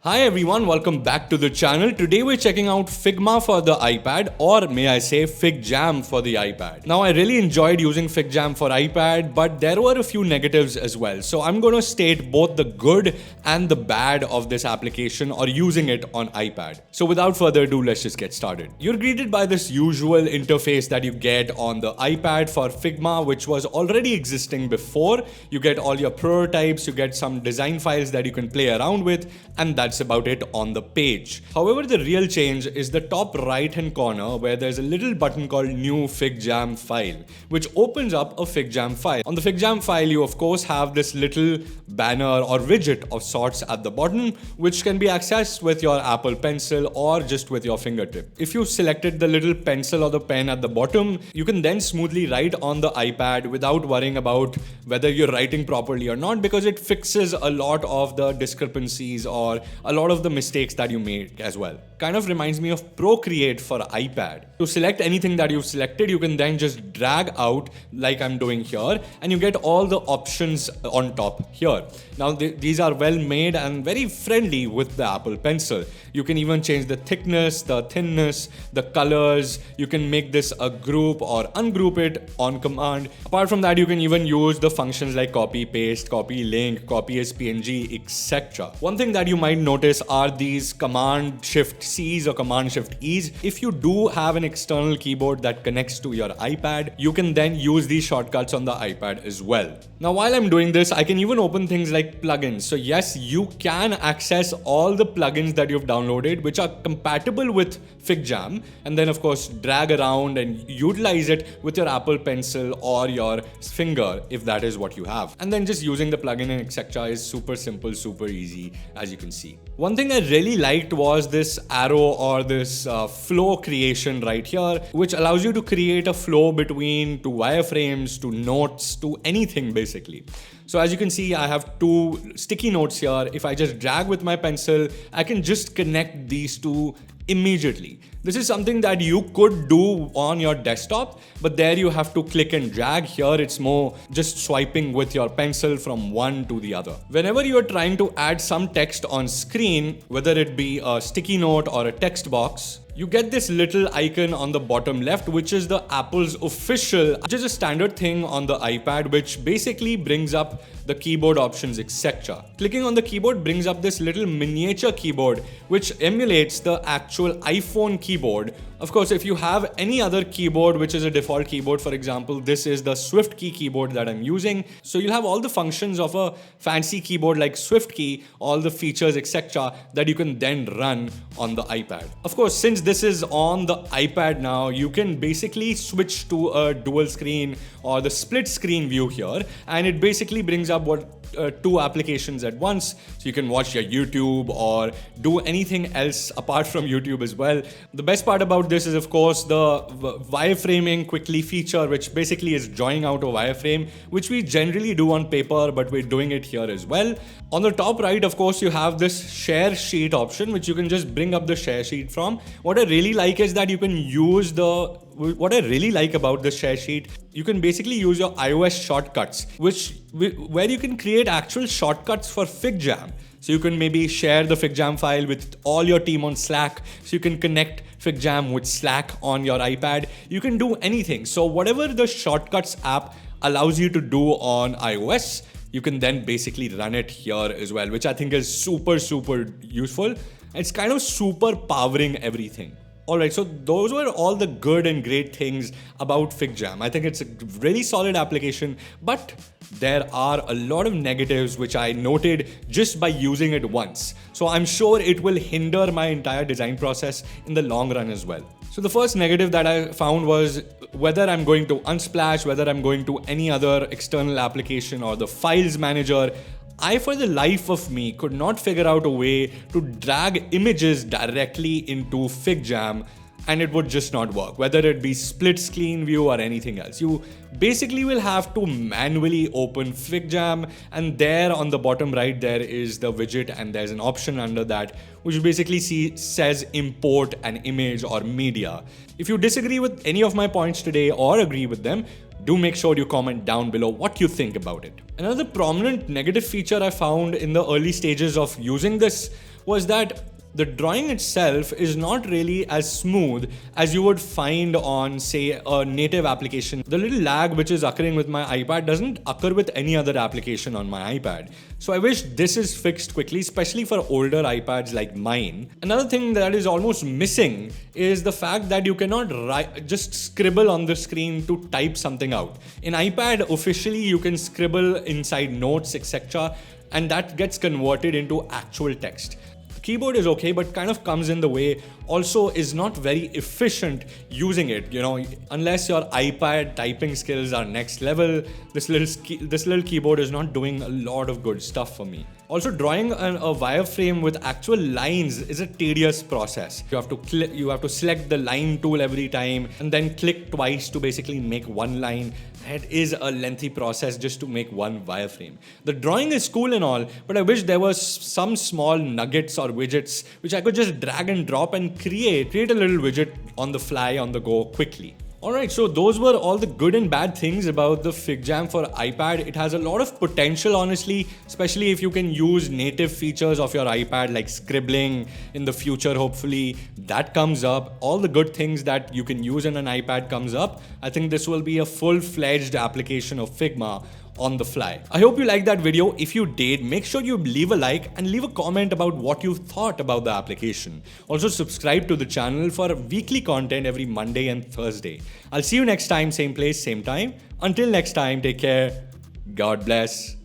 Hi everyone, welcome back to the channel. Today we're checking out Figma for the iPad, or may I say Figjam for the iPad. Now I really enjoyed using Figjam for iPad, but there were a few negatives as well. So I'm going to state both the good and the bad of this application or using it on iPad. So without further ado, let's just get started. You're greeted by this usual interface that you get on the iPad for Figma, which was already existing before. You get all your prototypes, you get some design files that you can play around with, and that's about it on the page. However, the real change is the top right hand corner where there's a little button called New Figjam File, which opens up a Figjam file. On the Figjam file, you of course have this little banner or widget of sorts at the bottom, which can be accessed with your Apple Pencil or just with your fingertip. If you selected the little pencil or the pen at the bottom, you can then smoothly write on the iPad without worrying about whether you're writing properly or not, because it fixes a lot of the discrepancies or a lot of the mistakes that you make as well. Kind of reminds me of Procreate for iPad. To select anything that you've selected, you can then just drag out like I'm doing here, and you get all the options on top here. Now these are well made and very friendly with the Apple Pencil. You can even change the thickness, the thinness, the colors. You can make this a group or ungroup it on command. Apart from that, you can even use the functions like copy, paste, copy link, copy as PNG, etc. One thing that you might notice are these Command Shift C's or Command Shift E's. If you do have an external keyboard that connects to your iPad, you can then use these shortcuts on the iPad as well. Now, while I'm doing this, I can even open things like plugins. So yes, you can access all the plugins that you've downloaded, which are compatible with Figjam, and then of course drag around and utilize it with your Apple Pencil or your finger if that is what you have. And then just using the plugin and etc. is super simple, super easy, as you can see. One thing I really liked was this arrow or this flow creation right here, which allows you to create a flow between two wireframes, to notes, to anything basically. So as you can see, I have two sticky notes here. If I just drag with my pencil, I can just connect these two immediately. This is something that you could do on your desktop, but there you have to click and drag. Here it's more just swiping with your pencil from one to the other. Whenever you are trying to add some text on screen, whether it be a sticky note or a text box, you get this little icon on the bottom left, which is the Apple's official, which is a standard thing on the iPad, which basically brings up the keyboard options, etc. Clicking on the keyboard brings up this little miniature keyboard, which emulates the actual iPhone keyboard. Of course, if you have any other keyboard, which is a default keyboard, for example, this is the SwiftKey keyboard that I'm using. So you'll have all the functions of a fancy keyboard like SwiftKey, all the features, etc. that you can then run on the iPad. Of course, since this is on the iPad now, you can basically switch to a dual screen or the split screen view here, and it basically brings up two applications at once, so you can watch your YouTube or do anything else apart from YouTube as well. The best part about this is of course the wireframing quickly feature, which basically is drawing out a wireframe, which we generally do on paper, but we're doing it here as well. On the top right, of course, you have this share sheet option, which you can just bring up the share sheet from. What I really like is that you can use what I really like about the share sheet, you can basically use your iOS shortcuts, where you can create actual shortcuts for Figjam. So you can maybe share the Figjam file with all your team on Slack. So you can connect Figjam with Slack on your iPad. You can do anything. So whatever the shortcuts app allows you to do on iOS, you can then basically run it here as well, which I think is super, super useful. It's kind of super powering everything. Alright, so those were all the good and great things about Figjam. I think it's a really solid application, but there are a lot of negatives which I noted just by using it once. So I'm sure it will hinder my entire design process in the long run as well. So the first negative that I found was whether I'm going to Unsplash, whether I'm going to any other external application or the files manager, I, for the life of me, could not figure out a way to drag images directly into Figjam, and it would just not work, whether it be split screen view or anything else. You basically will have to manually open Figjam, and there on the bottom right there is the widget, and there's an option under that which basically says import an image or media. If you disagree with any of my points today or agree with them, do make sure you comment down below what you think about it. Another prominent negative feature I found in the early stages of using this was that the drawing itself is not really as smooth as you would find on, say, a native application. The little lag which is occurring with my iPad doesn't occur with any other application on my iPad. So I wish this is fixed quickly, especially for older iPads like mine. Another thing that is almost missing is the fact that you cannot just scribble on the screen to type something out. In iPad, officially you can scribble inside notes, etc., and that gets converted into actual text. Keyboard is okay, but kind of comes in the way. Also is not very efficient using it, unless your iPad typing skills are next level. This little keyboard is not doing a lot of good stuff for me. Also, drawing a wireframe with actual lines is a tedious process. You have to select the line tool every time and then click twice to basically make one line. It is a lengthy process just to make one wireframe. The drawing is cool and all, but I wish there was some small nuggets or widgets which I could just drag and drop and create a little widget on the fly, on the go, quickly. Alright, so those were all the good and bad things about the Figjam for iPad. It has a lot of potential, honestly, especially if you can use native features of your iPad like scribbling in the future, hopefully. That comes up. All the good things that you can use in an iPad comes up. I think this will be a full-fledged application of Figma on the fly. I hope you liked that video. If you did, make sure you leave a like and leave a comment about what you thought about the application. Also subscribe to the channel for weekly content every Monday and Thursday. I'll see you next time, same place, same time. Until next time, take care. God bless.